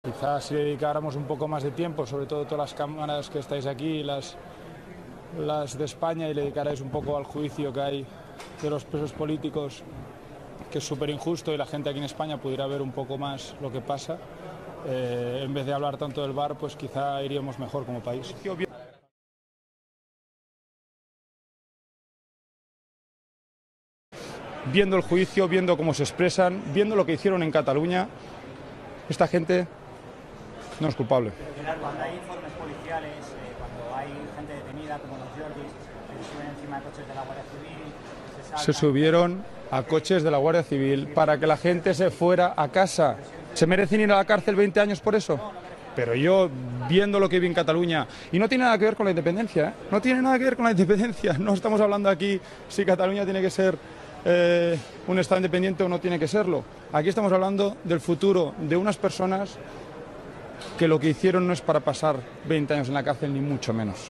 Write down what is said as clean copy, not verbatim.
Quizás si le dedicáramos un poco más de tiempo, sobre todo todas las cámaras que estáis aquí, las de España, y le dedicarais un poco al juicio que hay de los presos políticos, que es súper injusto, y la gente aquí en España pudiera ver un poco más lo que pasa, en vez de hablar tanto del VAR, pues quizá iríamos mejor como país. Viendo el juicio, viendo cómo se expresan, viendo lo que hicieron en Cataluña, esta gente no es culpable. Cuando hay informes policiales, cuando hay gente detenida, como los Jordis, se suben encima de coches de la Guardia Civil, se subieron a coches de la Guardia Civil para que la gente se fuera a casa. ¿Se merecen ir a la cárcel 20 años por eso? Pero yo, viendo lo que vi en Cataluña, y no tiene nada que ver con la independencia, no tiene nada que ver con la independencia, no estamos hablando aquí si Cataluña tiene que ser un Estado independiente o no tiene que serlo. Aquí estamos hablando del futuro de unas personas que lo que hicieron no es para pasar 20 años en la cárcel, ni mucho menos.